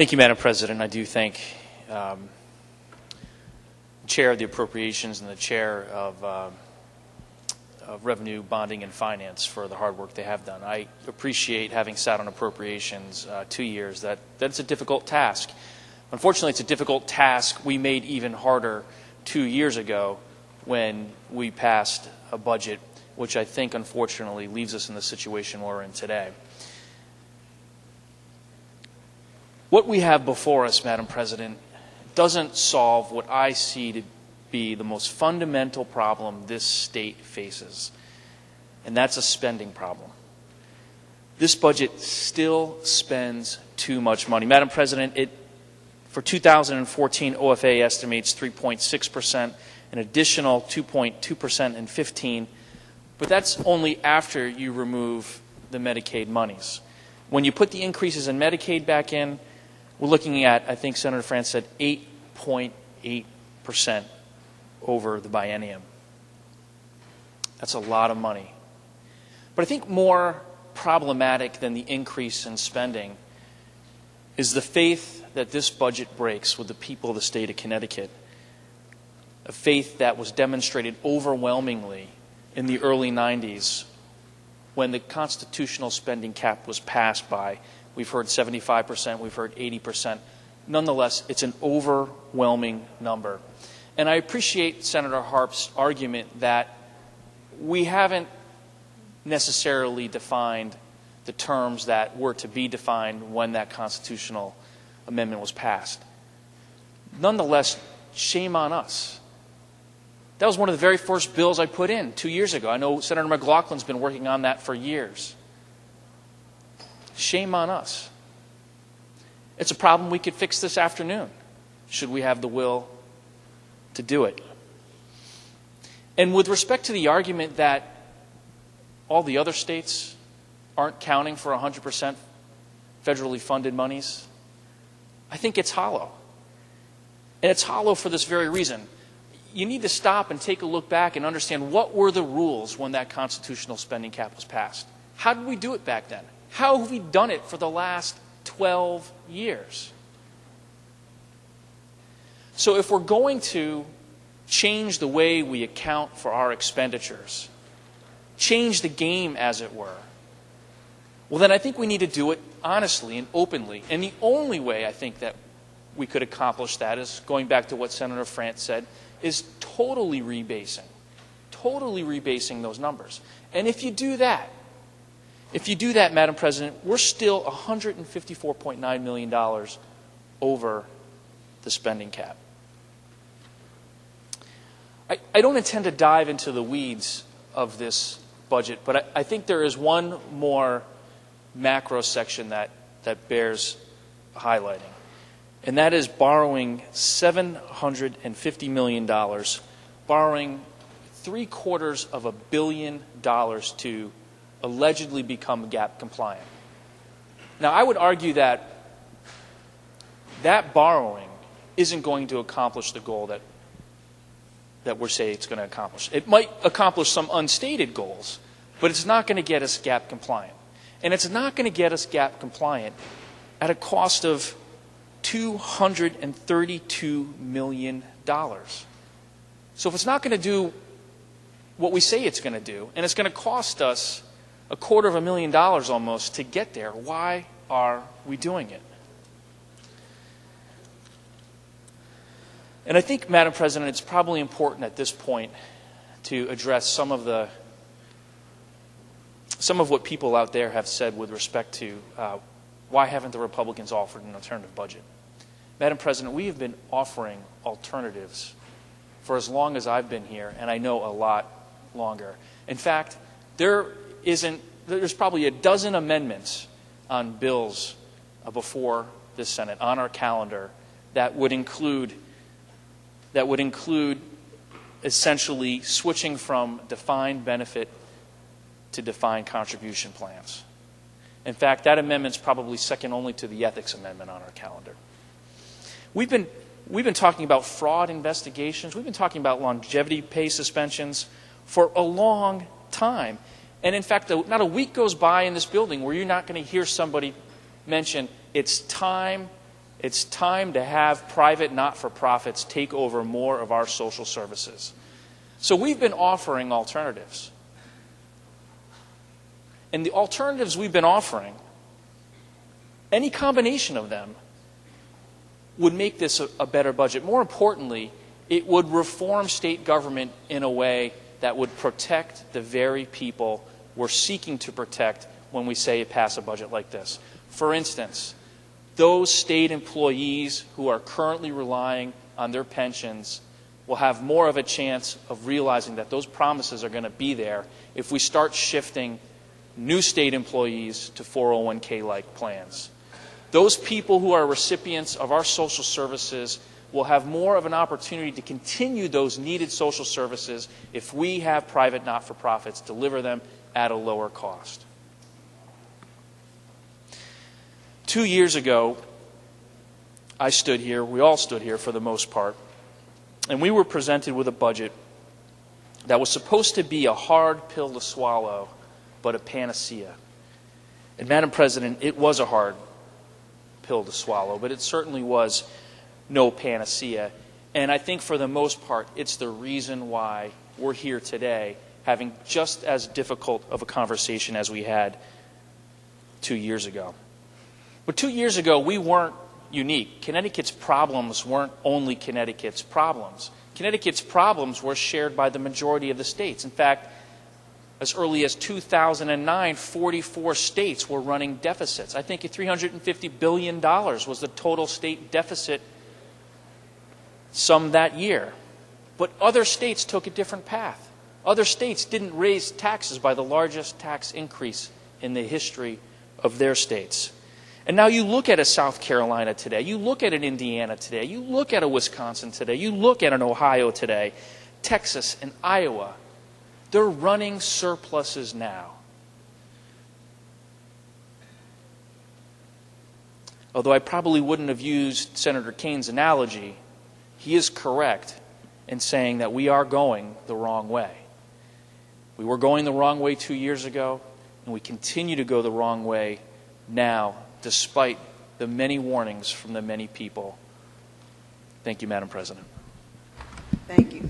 Thank you, Madam President. I do thank the Chair of the Appropriations and the Chair of Revenue, Bonding, and Finance for the hard work they have done. I appreciate, having sat on Appropriations 2 years, that it's a difficult task. Unfortunately, it's a difficult task we made even harder 2 years ago when we passed a budget, which I think, unfortunately, leaves us in the situation we're in today. What we have before us, Madam President, doesn't solve what I see to be the most fundamental problem this state faces, and that's a spending problem. This budget still spends too much money. Madam President, for 2014, OFA estimates 3.6%, an additional 2.2% in 15, but that's only after you remove the Medicaid monies. When you put the increases in Medicaid back in, we're looking at, I think Senator France said, 8.8% over the biennium. That's a lot of money. But I think more problematic than the increase in spending is the faith that this budget breaks with the people of the state of Connecticut, a faith that was demonstrated overwhelmingly in the early 90s when the constitutional spending cap was passed by. We've heard 75%, we've heard 80%. Nonetheless, it's an overwhelming number. And I appreciate Senator Harp's argument that we haven't necessarily defined the terms that were to be defined when that constitutional amendment was passed. Nonetheless, shame on us. That was one of the very first bills I put in 2 years ago. I know Senator McLaughlin's been working on that for years. Shame on us. It's a problem we could fix this afternoon, should we have the will to do it. And with respect to the argument that all the other states aren't counting for 100% federally funded monies, I think it's hollow. And it's hollow for this very reason. You need to stop and take a look back and understand what were the rules when that constitutional spending cap was passed. How did we do it back then? How have we done it for the last 12 years? So if we're going to change the way we account for our expenditures, change the game, as it were, well, then I think we need to do it honestly and openly. And the only way I think that we could accomplish that is, going back to what Senator France said, is totally rebasing those numbers. And if you do that, Madam President, we're still $154.9 million over the spending cap. I don't intend to dive into the weeds of this budget, but I think there is one more macro section that bears highlighting, and that is borrowing $750 million, borrowing $750 million to allegedly become gap compliant. Now, I would argue that borrowing isn't going to accomplish the goal that we're saying it's going to accomplish. It might accomplish some unstated goals, but it's not going to get us gap compliant. And it's not going to get us gap compliant at a cost of $232 million. So if it's not going to do what we say it's going to do, and it's going to cost us $250,000 almost to get there, why are we doing it? And I think, Madam President, it's probably important at this point to address some of what people out there have said with respect to why haven't the Republicans offered an alternative budget. Madam President, we have been offering alternatives for as long as I've been here, and I know a lot longer. In fact, there's probably a dozen amendments on bills before the Senate on our calendar that would include essentially switching from defined benefit to defined contribution plans. In fact, that amendment's probably second only to the ethics amendment on our calendar. We've been talking about fraud investigations. We've been talking about longevity pay suspensions for a long time. And in fact, not a week goes by in this building where you're not going to hear somebody mention it's time It's time to have private not-for-profits take over more of our social services. So we've been offering alternatives. And the alternatives we've been offering, any combination of them, would make this a better budget. More importantly, it would reform state government in a way that would protect the very people we're seeking to protect when we say pass a budget like this. For instance, those state employees who are currently relying on their pensions will have more of a chance of realizing that those promises are going to be there if we start shifting new state employees to 401k-like plans. Those people who are recipients of our social services will have more of an opportunity to continue those needed social services if we have private not-for-profits deliver them at a lower cost. 2 years ago, I stood here, we all stood here for the most part, and we were presented with a budget that was supposed to be a hard pill to swallow, but a panacea. And Madam President, it was a hard pill to swallow, but it certainly was no panacea. And I think for the most part, it's the reason why we're here today having just as difficult of a conversation as we had 2 years ago. But 2 years ago, we weren't unique. Connecticut's problems weren't only Connecticut's problems. Connecticut's problems were shared by the majority of the states. In fact, as early as 2009, 44 states were running deficits. I think $350 billion was the total state deficit sum that year. But other states took a different path. Other states didn't raise taxes by the largest tax increase in the history of their states. And now you look at a South Carolina today, you look at an Indiana today, you look at a Wisconsin today, you look at an Ohio today, Texas and Iowa, they're running surpluses now. Although I probably wouldn't have used Senator Kane's analogy, he is correct in saying that we are going the wrong way. We were going the wrong way 2 years ago, and we continue to go the wrong way now, despite the many warnings from the many people. Thank you, Madam President. Thank you.